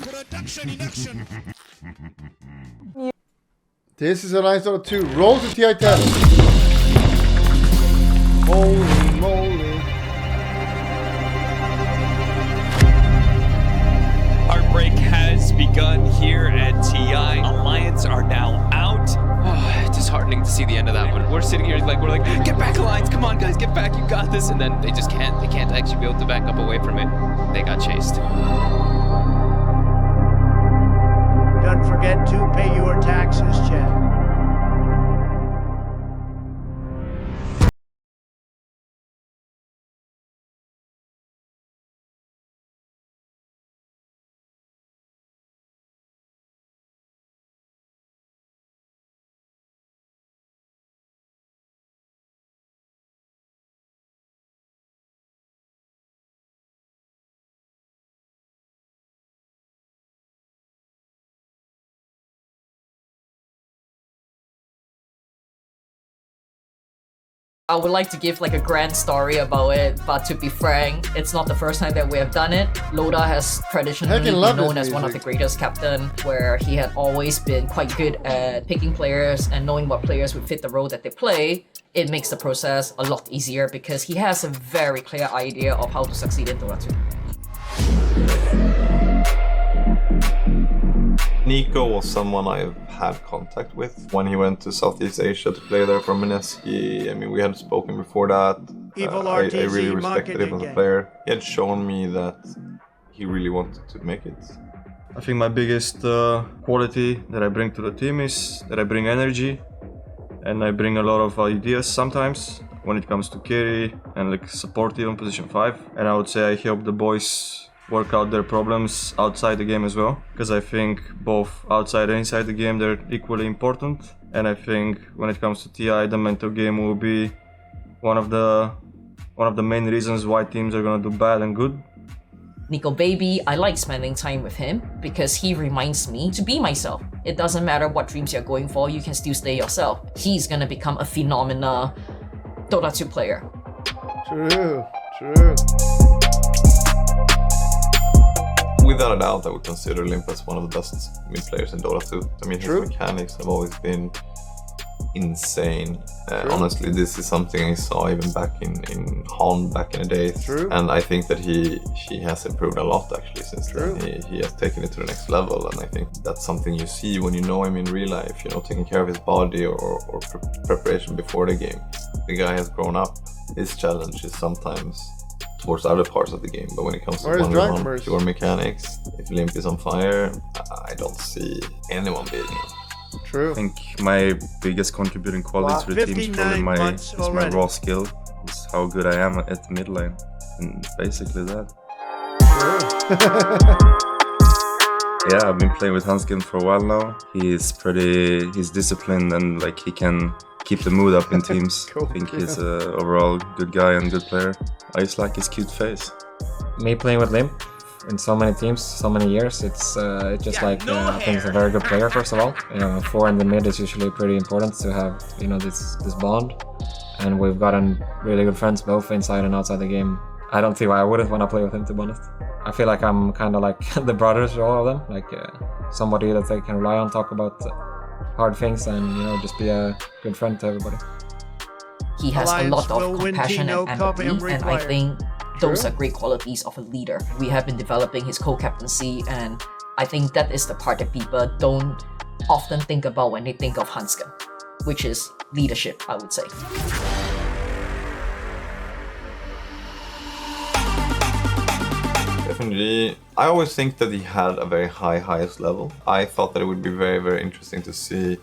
Production in action. This is ALLIANCEDOTA 2. Roll to TI10. Holy moly. Heartbreak has begun here at TI. Alliance are now out. Oh, disheartening to see the end of that one. We're sitting here like, we're like, get back, Alliance, come on guys, get back, you got this. And then they just can't. They can't actually be able to back up away from it. They got chased. Don't forget to pay your taxes, Chad. I would like to give like a grand story about it, but to be frank, it's not the first time that we have done it. Loda has traditionally been known as one of the greatest captain, where he had always been quite good at picking players and knowing what players would fit the role that they play. It makes the process a lot easier because he has a very clear idea of how to succeed in Dota 2. Nico was someone I've had contact with when he went to Southeast Asia to play there for Mineski. I mean, we had spoken before that. I really respected him as a player. He had shown me that he really wanted to make it. I think my biggest quality that I bring to the team is that I bring energy and I bring a lot of ideas sometimes when it comes to carry and like support even position 5. And I would say I help the boys work out their problems outside the game as well, because I think both outside and inside the game they're equally important. And I think when it comes to TI, the mental game will be one of the main reasons why teams are gonna do bad and good. Nico baby, I like spending time with him because he reminds me to be myself. It doesn't matter what dreams you're going for, you can still stay yourself. He's gonna become a phenomenal Dota 2 player. True, true. Without a doubt, I would consider Limp as one of the best mid players in Dota 2. I mean, his mechanics have always been insane. Honestly, this is something I saw even back in Han back in the day. And I think that he has improved a lot actually since then. He has taken it to the next level, and I think that's something you see when you know him in real life, you know, taking care of his body or preparation before the game. The guy has grown up. His challenge is sometimes towards other parts of the game, but when it comes to one-on-one pure mechanics, if Limp is on fire, I don't see anyone beating him. True. I think my biggest contributing quality to the team is probably my raw skill. It's how good I am at the mid lane, and basically that. Yeah, I've been playing with Hanskin for a while now. He's disciplined and like he can keep the mood up in teams. I think he's an overall good guy and good player. I just like his cute face. Me playing with Limp in so many teams, so many years, it's just like I think he's a very good player. First of all, 4 in the mid is usually pretty important to have, you know, this bond, and we've gotten really good friends both inside and outside the game. I don't see why I wouldn't want to play with him, to be honest. I feel like I'm kind of like the brothers to all of them, like somebody that they can rely on, talk about hard things, and you know, just be a good friend to everybody. He has a lot of compassion and empathy, and I think those are great qualities of a leader. We have been developing his co-captaincy, and I think that is the part that people don't often think about when they think of Hanskin, which is leadership, I would say. Definitely. I always think that he had a very highest level. I thought that it would be very interesting to see, you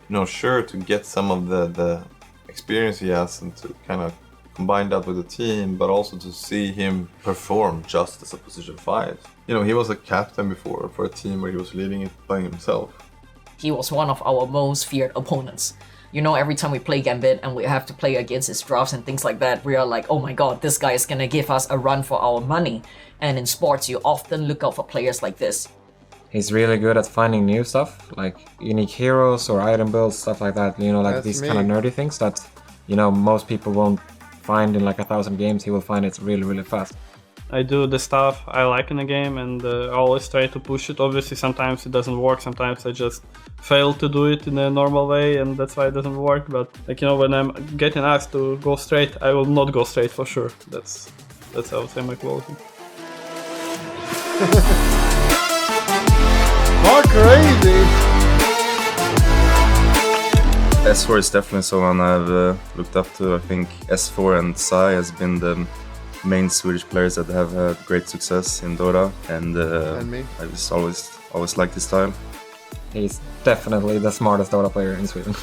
know, sure, to get some of the experience he has and to kind of combine that with the team, but also to see him perform just as a position 5. You know, he was a captain before for a team where he was leading it by himself. He was one of our most feared opponents. You know, every time we play Gambit and we have to play against his drafts and things like that, we are like, oh my god, this guy is gonna give us a run for our money. And in sports, you often look out for players like this. He's really good at finding new stuff, like unique heroes or item builds, stuff like that. You know, like these kind of nerdy things that, you know, most people won't find in like 1,000 games, he will find it really, really fast. I do the stuff I like in the game and I always try to push it. Obviously, sometimes it doesn't work. Sometimes I just fail to do it in a normal way, and that's why it doesn't work. But like, you know, when I'm getting asked to go straight, I will not go straight for sure. That's I would say my quality. Oh, crazy! S4 is definitely someone I've looked up to. I think S4 and Sai has been the main Swedish players that have had great success in Dota, and me. I just always liked his style. He's definitely the smartest Dota player in Sweden,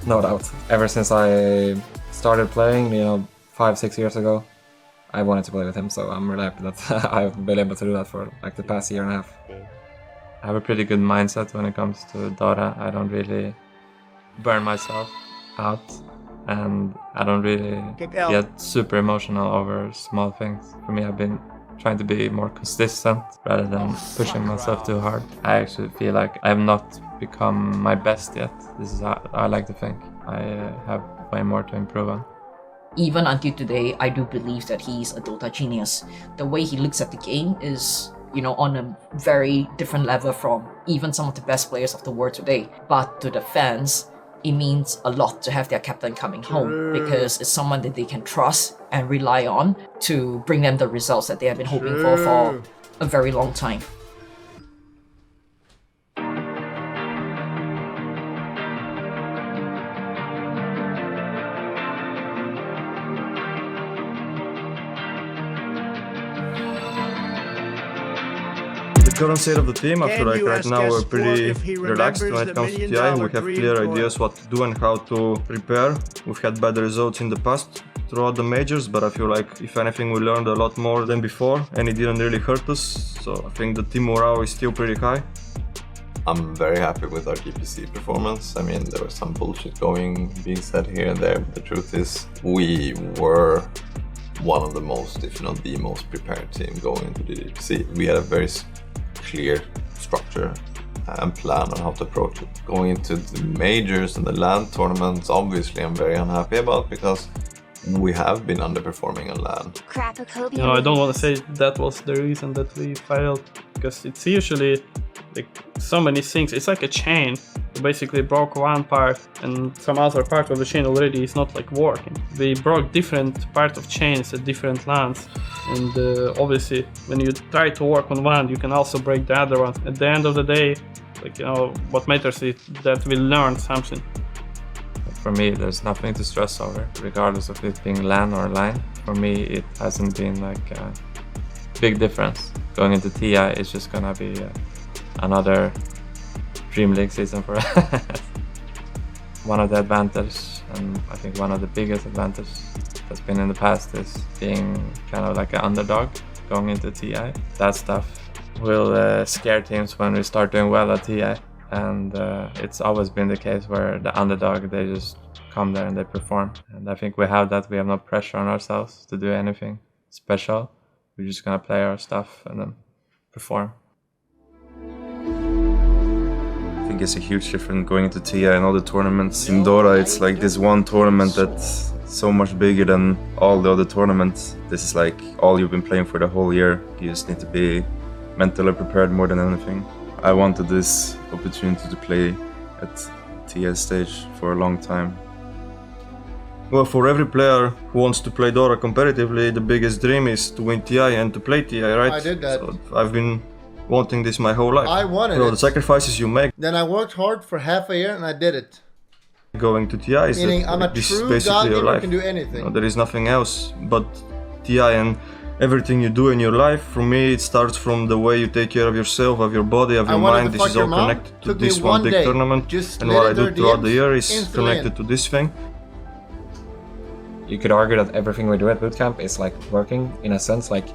no doubt. Ever since I started playing, you know, 5-6 years ago, I wanted to play with him, so I'm really happy that I've been able to do that for like the past year and a half. I have a pretty good mindset when it comes to Dota. I don't really burn myself out, and I don't really get super emotional over small things. For me, I've been trying to be more consistent rather than pushing myself too hard. I actually feel like I have not become my best yet. This is how I like to think. I have way more to improve on. Even until today, I do believe that he's a Dota genius. The way he looks at the game is, you know, on a very different level from even some of the best players of the world today. But to the fans, it means a lot to have their captain coming home, because it's someone that they can trust and rely on to bring them the results that they have been hoping for a very long time. The current state of the team, I feel like right now we're pretty relaxed when it comes to TI. We have clear ideas what to do and how to prepare. We've had bad results in the past throughout the majors, but I feel like if anything we learned a lot more than before, and it didn't really hurt us. So I think the team morale is still pretty high. I'm very happy with our DPC performance. I mean, there was some bullshit being said here and there, but the truth is we were one of the most, if not the most prepared team going into the DPC. We had a very clear structure and plan on how to approach it. Going into the majors and the LAN tournaments, obviously I'm very unhappy about, because we have been underperforming on LAN. You know, I don't want to say that was the reason that we failed, because it's usually like so many things. It's like a chain. We basically broke one part and some other part of the chain already is not like working. We broke different parts of chains at different LANs, and obviously when you try to work on one, you can also break the other one. At the end of the day, like, you know, what matters is that we learn something. For me, there's nothing to stress over, regardless of it being LAN or line. For me, it hasn't been like a big difference. Going into TI, it's just gonna be another Dream League season for us. One of the advantages, and I think one of the biggest advantages that's been in the past, is being kind of like an underdog going into TI. That stuff will scare teams when we start doing well at TI. And it's always been the case where the underdog, they just come there and they perform. And I think we have that. We have no pressure on ourselves to do anything special. We're just gonna play our stuff and then perform. I think it's a huge difference going into TI and all the tournaments. In Dota, it's like this one tournament that's so much bigger than all the other tournaments. This is like all you've been playing for the whole year. You just need to be mentally prepared more than anything. I wanted this opportunity to play at TI stage for a long time. Well, for every player who wants to play Dota competitively, the biggest dream is to win TI and to play TI, right? I did that. So I've been wanting this my whole life. I wanted it. The sacrifices you make. Then I worked hard for half a year and I did it. Going to TI is Meaning I'm a this true is basically god your gamer, life. can do anything. You know, there is nothing else but TI, and everything you do in your life, for me, it starts from the way you take care of yourself, of your body, of your mind. This is all connected to this one big tournament. And what I do throughout the year is connected to this thing. You could argue that everything we do at bootcamp is like working in a sense. Like,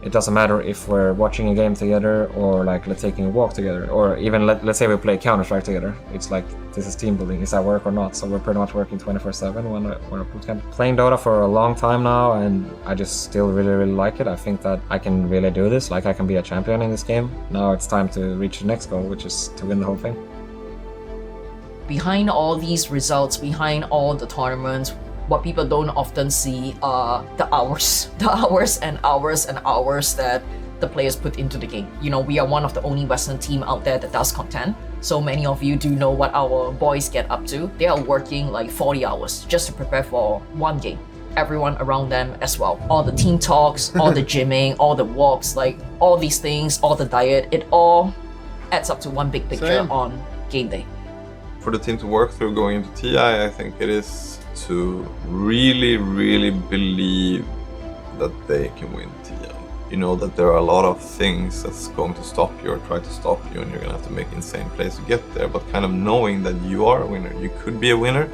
it doesn't matter if we're watching a game together or like let's taking a walk together, or even let's say we play Counter-Strike together. It's like, this is team building. Is that work or not? So we're pretty much working 24/7 when we're at bootcamp. Playing Dota for a long time now, and I just still really like it. I think that I can really do this. Like, I can be a champion in this game. Now it's time to reach the next goal, which is to win the whole thing. Behind all these results, behind all the tournaments, What people don't often see are the hours, the hours and hours and hours that the players put into the game. You know, we are one of the only Western team out there that does content. So many of you do know what our boys get up to. They are working like 40 hours just to prepare for one game. Everyone around them as well. All the team talks, all the gymming, all the walks, like all these things, all the diet, it all adds up to one big picture on game day. For the team to work through going into TI, I think it is to really, really believe that they can win TI. You know that there are a lot of things that's going to stop you or try to stop you, and you're gonna have to make insane plays to get there, but kind of knowing that you are a winner, you could be a winner,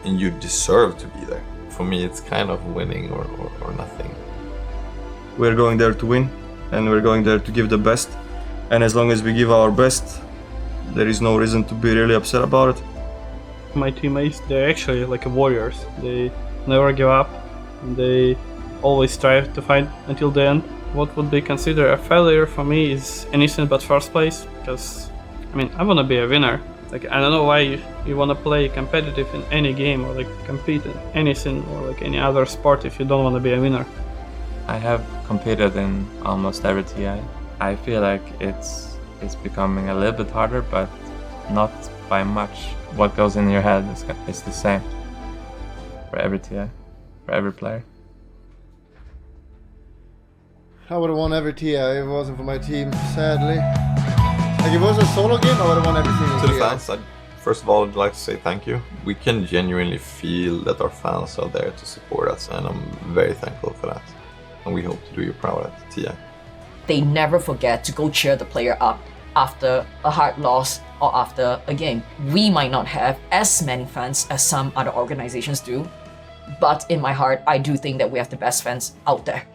and you deserve to be there. For me, it's kind of winning or nothing. We're going there to win, and we're going there to give the best, and as long as we give our best, there is no reason to be really upset about it. My teammates, they're actually like warriors. They never give up, and they always strive to fight until the end. What would be considered a failure for me is anything but first place, because I mean, I want to be a winner. Like, I don't know why you want to play competitive in any game or like compete in anything or like any other sport if you don't want to be a winner. I have competed in almost every TI. I feel like it's becoming a little bit harder, but not by much. What goes in your head is the same for every TI, for every player. I would have won every TI if it wasn't for my team, sadly. Like, if it was a solo game, I would have won every single To the TI. fans, first of all, I'd like to say thank you. We can genuinely feel that our fans are there to support us, and I'm very thankful for that. And we hope to do you proud at TI. They never forget to go cheer the player up after a hard loss or after a game. We might not have as many fans as some other organizations do, but in my heart, I do think that we have the best fans out there.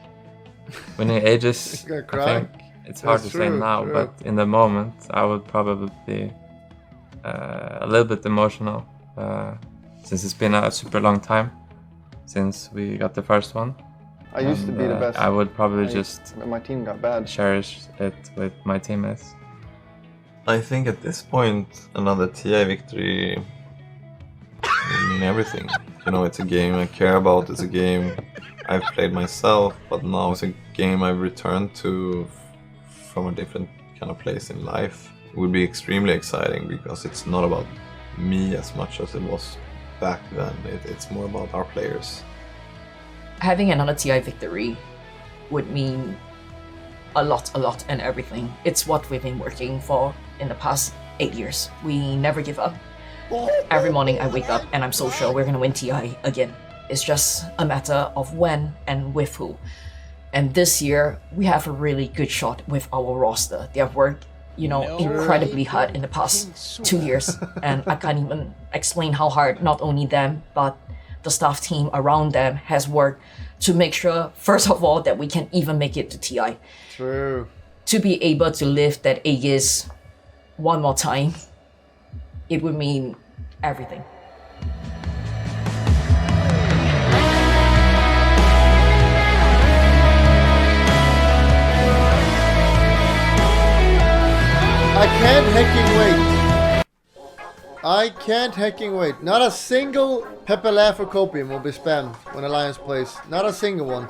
Winning ages, I think it's hard to say now, but in the moment I would probably be a little bit emotional since it's been a super long time since we got the first one. I used to be the best. I would probably just my team got bad. Cherish it with my teammates. I think at this point, another TI victory would mean everything. You know, it's a game I care about, it's a game I've played myself, but now it's a game I've returned to from a different kind of place in life. It would be extremely exciting because it's not about me as much as it was back then. It's more about our players. Having another TI victory would mean a lot and everything. It's what we've been working for in the past 8 years. We never give up. Every morning I wake up and I'm so sure we're gonna win TI again. It's just a matter of when and with who. And this year, we have a really good shot with our roster. They have worked, you know, incredibly hard in the past 2 years. And I can't even explain how hard not only them, but the staff team around them has worked to make sure, first of all, that we can even make it to TI. True. To be able to live that Aegis one more time, it would mean everything. I can't hecking wait. I can't hecking wait. Not a single Pepe Laugh or Copium will be spammed when Alliance plays. Not a single one.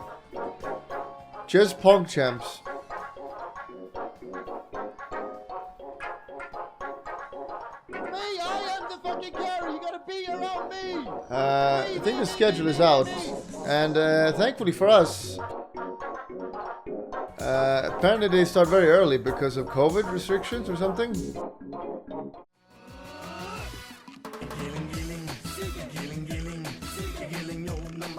Just Pog champs. I think the schedule is out, and thankfully for us, apparently they start very early because of COVID restrictions or something. Giling-giling